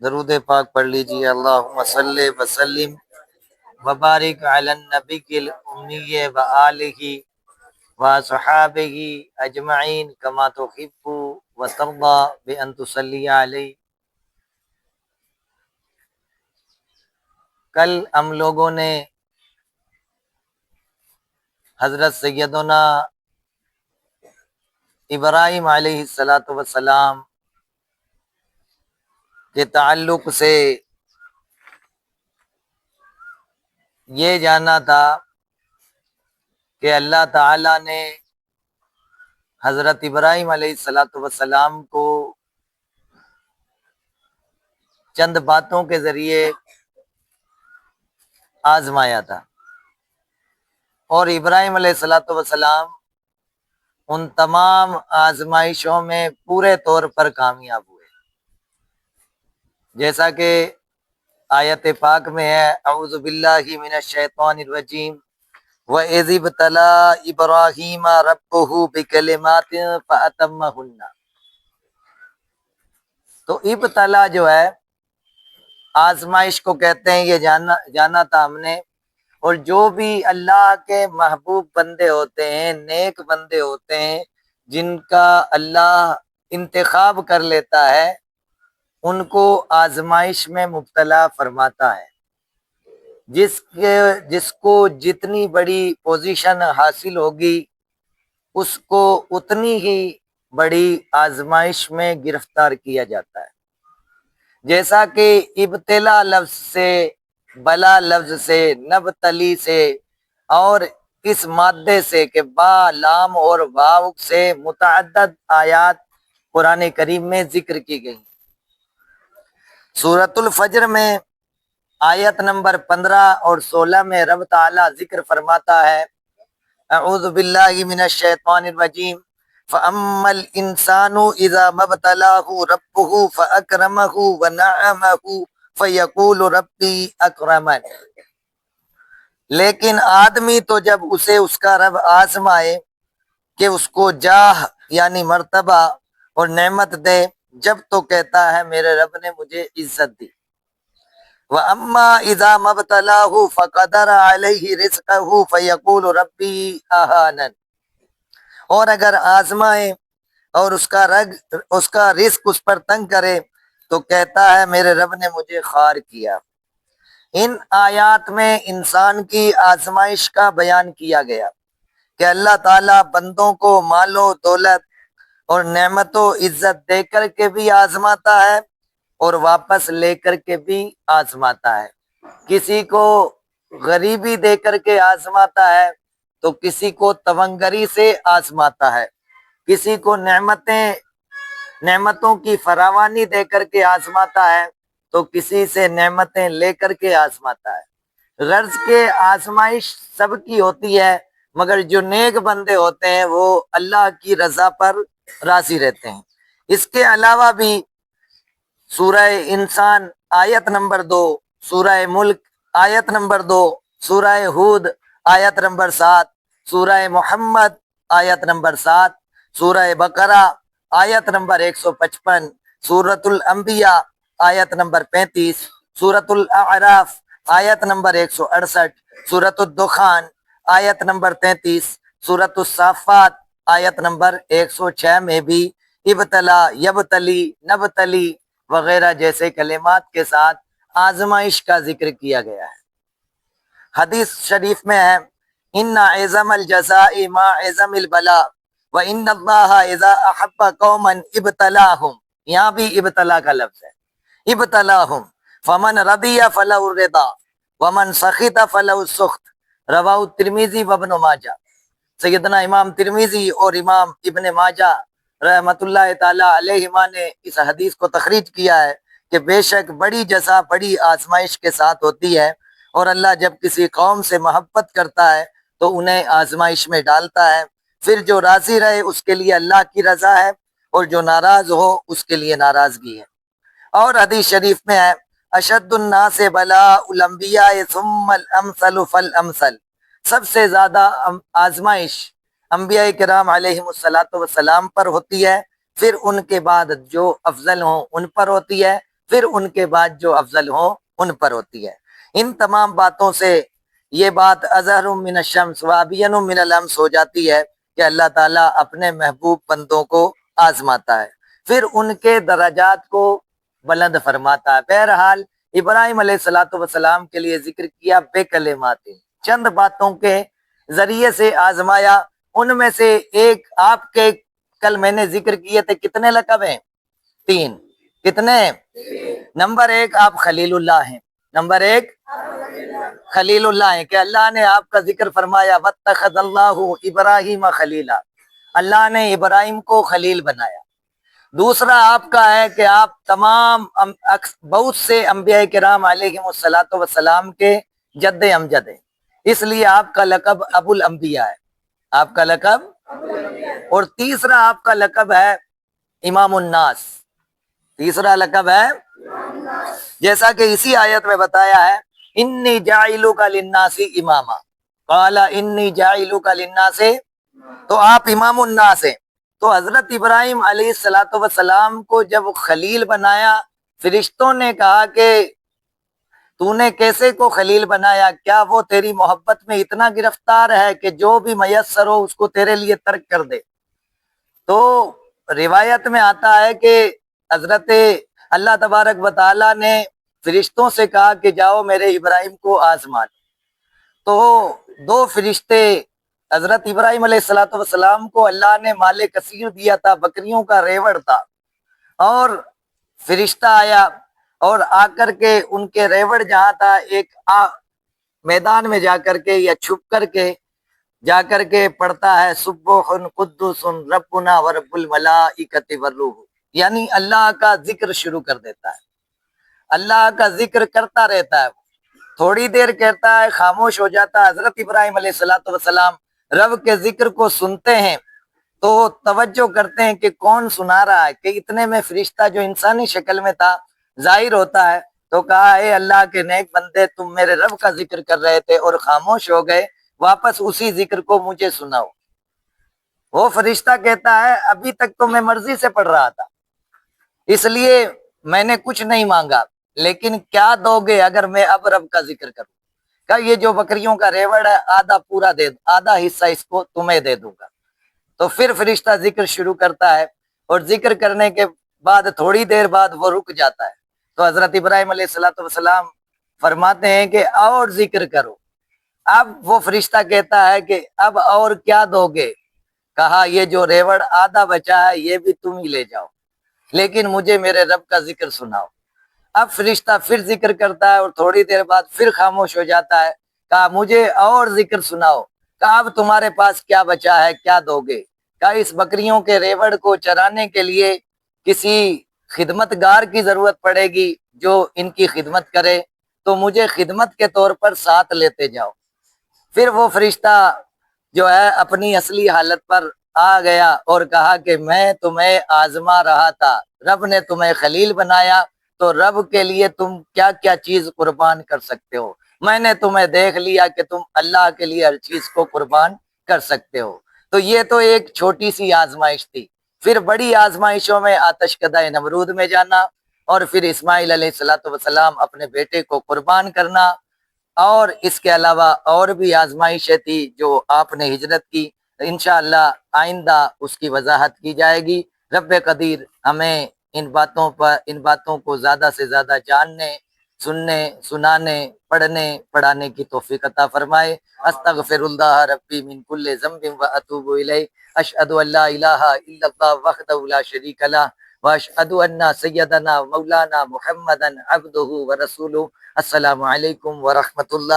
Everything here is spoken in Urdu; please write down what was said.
درود پاک پڑھ لیجیے۔ اللہم صلی وسلم وبارک علی النبی الامی و آلہ و صحابہ اجمعین کما تحب و ترضی بان تصلی علیہ۔ کل ہم لوگوں نے حضرت سیدنا ابراہیم علیہ السلام کے تعلق سے یہ جانا تھا کہ اللہ تعالیٰ نے حضرت ابراہیم علیہ السلام کو چند باتوں کے ذریعے آزمایا تھا، اور ابراہیم علیہ السلام ان تمام آزمائشوں میں پورے طور پر کامیاب ہوئے، جیسا کہ آیت پاک میں ہے، اعوذ باللہ من الشیطان الرجیم وَإِذِ ابْتَلَىٰ إِبْرَاهِيمَ رَبُّهُ بِكَلِمَاتٍ فَأَتَمَّهُنَّ۔ تو ابتلا جو ہے آزمائش کو کہتے ہیں، یہ جانا تھا ہم نے۔ اور جو بھی اللہ کے محبوب بندے ہوتے ہیں، نیک بندے ہوتے ہیں، جن کا اللہ انتخاب کر لیتا ہے، ان کو آزمائش میں مبتلا فرماتا ہے۔ جس کو جتنی بڑی پوزیشن حاصل ہوگی، اس کو اتنی ہی بڑی آزمائش میں گرفتار کیا جاتا ہے۔ جیسا کہ ابتلا لفظ سے، بلا لفظ سے، نبتلی سے، اور اس مادے سے کہ با، لام اور واو سے متعدد آیات قرآن کریم میں ذکر کی گئی۔ سورۃ الفجر میں آیت نمبر 15 اور 16 میں رب تعالیٰ ذکر فرماتا ہے، اعوذ باللہ من الشیطان الرجیم فَأَمَّا الْإِنسَانُ إِذَا مَا ابْتَلَاهُ رَبُّهُ فَأَكْرَمَهُ وَنَعَّمَهُ فَيَقُولُ رَبِّي أَكْرَمَنِ۔ لیکن آدمی تو جب اسے اس کا رب آزمائے کہ اس کو جاہ یعنی مرتبہ اور نعمت دے، جب تو کہتا ہے میرے رب نے مجھے عزت دی۔ وَأَمَّا إِذَا مَا ابْتَلَاهُ فَقَدَرَ عَلَيْهِ رِزْقَهُ فَيَقُولُ رَبِّي أَهَانَنِ۔ اور اگر آزمائے اور اس کا رزق اس پر تنگ کرے تو کہتا ہے میرے رب نے مجھے خوار کیا۔ ان آیات میں انسان کی آزمائش کا بیان کیا گیا کہ اللہ تعالیٰ بندوں کو مال و دولت اور نعمت و عزت دے کر کے بھی آزماتا ہے اور واپس لے کر کے بھی آزماتا ہے۔ کسی کو غریبی دے کر کے آزماتا ہے تو کسی کو تونگری سے آزماتا ہے، کسی کو نعمتوں کی فراوانی دے کر کے آزماتا ہے تو کسی سے نعمتیں لے کر کے آزماتا ہے۔ غرض کے آزمائش سب کی ہوتی ہے، مگر جو نیک بندے ہوتے ہیں وہ اللہ کی رضا پر راضی رہتے ہیں۔ اس کے علاوہ بھی سورہ انسان آیت نمبر 2، سورہ ملک آیت نمبر 2، سورہ ہود آیت نمبر 7، سورہ محمد آیت نمبر 7، سورہ بقرہ آیت نمبر 155، سورۃ الانبیاء آیت نمبر 35، سورۃ الاعراف آیت نمبر 168، سورۃ الدخان آیت نمبر 33، سورۃ الصافات آیت نمبر 106 میں بھی ابتلا، یبتلی، نبتلی وغیرہ جیسے کلمات کے ساتھ آزمائش کا ذکر کیا گیا ہے۔ حدیث شریف میں ہے، ان عظم الجزاء ما عظم البلاء وان اللہ اذا احب قوما ابتلاهم، یہاں بھی ابتلا کا لفظ ہے، ابتلاهم فمن رضی فلہ الرضا ومن سخط فلہ السخط، رواہ الترمذی وابن ماجہ۔ سیدنا امام ترمذی اور امام ابن ماجہ رحمت اللہ تعالی علیہما نے اس حدیث کو تخریج کیا ہے کہ بے شک بڑی جزا بڑی آزمائش کے ساتھ ہوتی ہے، اور اللہ جب کسی قوم سے محبت کرتا ہے تو انہیں آزمائش میں ڈالتا ہے، پھر جو راضی رہے اس کے لیے اللہ کی رضا ہے، اور جو ناراض ہو اس کے لیے ناراضگی ہے۔ اور حدیث شریف میں ہے، اشد الناس بلاء الانبیاء ثم الامثل فالامثل، سب سے زیادہ آزمائش انبیاء کرام علیہم الصلاۃ والسلام پر ہوتی ہے، پھر ان کے بعد جو افضل ہوں ان پر ہوتی ہے، پھر ان کے بعد جو افضل ہوں ان پر ہوتی ہے۔ ان تمام باتوں سے یہ بات اظہر من الشمس وابین من الامس ہو جاتی ہے کہ اللہ تعالیٰ اپنے محبوب بندوں کو آزماتا ہے، پھر ان کے درجات کو بلند فرماتا ہے۔ بہرحال ابراہیم علیہ السلام کے لیے ذکر کیا بے کلمات، چند باتوں کے ذریعے سے آزمایا۔ ان میں سے ایک آپ کے کل میں نے ذکر کیے تھے، کتنے لقب ہیں؟ 3۔ کتنے؟ نمبر 1 آپ خلیل اللہ ہیں، نمبر 1 خلیل اللہ ہیں کہ اللہ نے آپ کا ذکر فرمایا واتخذ اللہ ابراہیم خلیلا، اللہ نے ابراہیم کو خلیل بنایا۔ دوسرا آپ کا ہے کہ آپ تمام بہت سے انبیاء کرام علیہم السلام کے جد امجد ہیں، اس لیے آپ کا لقب ابو الانبیاء ہے، آپ کا لقب۔ اور تیسرا آپ کا لقب ہے امام الناس، تیسرا لقب ہے جیسا کہ اسی آیت میں بتایا ہے انی جاعلک للناس اماما، قال انی جاعلک للناس، تو آپ امام الناس ہیں۔ تو حضرت ابراہیم علیہ السلام کو جب خلیل بنایا، فرشتوں نے کہا کہ تو نے کیسے کو خلیل بنایا؟ کیا وہ تیری محبت میں اتنا گرفتار ہے کہ جو بھی میسر ہو اس کو تیرے لیے ترک کر دے؟ تو روایت میں آتا ہے کہ حضرت اللہ تبارک و تعالیٰ نے فرشتوں سے کہا کہ جاؤ میرے ابراہیم کو آزما لو۔ تو 2 فرشتے حضرت ابراہیم علیہ السلام کو اللہ نے مال کثیر دیا تھا، بکریوں کا ریوڑ تھا، اور فرشتہ آیا اور آ کر کے ان کے ریوڑ جہاں تھا ایک میدان میں جا کر کے یا چھپ کر کے جا کر کے پڑھتا ہے سبح قدوس ربنا ورب الملائکۃ والروح، یعنی اللہ کا ذکر شروع کر دیتا ہے، اللہ کا ذکر کرتا رہتا ہے، تھوڑی دیر کہتا ہے خاموش ہو جاتا ہے۔ حضرت ابراہیم علیہ السلام رب کے ذکر کو سنتے ہیں تو توجہ کرتے ہیں کہ کون سنا رہا ہے، کہ اتنے میں فرشتہ جو انسانی شکل میں تھا ظاہر ہوتا ہے، تو کہا اے اللہ کے نیک بندے، تم میرے رب کا ذکر کر رہے تھے اور خاموش ہو گئے، واپس اسی ذکر کو مجھے سناؤ۔ وہ فرشتہ کہتا ہے ابھی تک تو میں مرضی سے پڑھ رہا تھا، اس لیے میں نے کچھ نہیں مانگا، لیکن کیا دو گے اگر میں اب رب کا ذکر کروں؟ کہ یہ جو بکریوں کا ریوڑ ہے آدھا پورا دے، آدھا حصہ اس کو تمہیں دے دوں گا۔ تو پھر فرشتہ ذکر شروع کرتا ہے، اور ذکر کرنے کے بعد تھوڑی دیر بعد وہ رک جاتا ہے، تو حضرت ابراہیم علیہ السلام فرماتے ہیں کہ اور ذکر کرو۔ اب وہ فرشتہ کہتا ہے کہ اب اور کیا دو گے؟ کہا یہ جو ریوڑ آدھا بچا ہے یہ بھی تم ہی لے جاؤ، لیکن مجھے میرے رب کا ذکر سناؤ۔ اب فرشتہ پھر ذکر کرتا ہے اور تھوڑی دیر بعد پھر خاموش ہو جاتا ہے، کہا مجھے اور ذکر سناؤ۔ کہا اب تمہارے پاس کیا بچا ہے، کیا دو گے؟ کہا اس بکریوں کے ریوڑ کو چرانے کے لیے کسی خدمت گار کی ضرورت پڑے گی جو ان کی خدمت کرے، تو مجھے خدمت کے طور پر ساتھ لیتے جاؤ۔ پھر وہ فرشتہ جو ہے اپنی اصلی حالت پر آ گیا اور کہا کہ میں تمہیں آزما رہا تھا، رب نے تمہیں خلیل بنایا تو رب کے لیے تم کیا کیا چیز قربان کر سکتے ہو، میں نے تمہیں دیکھ لیا کہ تم اللہ کے لیے ہر چیز کو قربان کر سکتے ہو۔ تو یہ تو ایک چھوٹی سی آزمائش تھی، پھر بڑی آزمائشوں میں آتش کدہ نمرود میں جانا، اور پھر اسماعیل علیہ السلام اپنے بیٹے کو قربان کرنا، اور اس کے علاوہ اور بھی آزمائشیں تھی جو آپ نے ہجرت کی، انشاءاللہ آئندہ اس کی وضاحت کی جائے گی۔ رب قدیر ہمیں ان باتوں کو زیادہ سے زیادہ جاننے، سننے، سنانے، پڑھنے، پڑھانے کی توفیق عطا فرمائے۔ استغفر اللہ ربی من کل ذنب واتوب الیہ، اشہد ان لا الہ الا اللہ وحدہ لا شریک لہ، واشہد ان سیدنا مولانا محمدا عبدہ ورسولہ۔ السلام علیکم ورحمۃ اللہ۔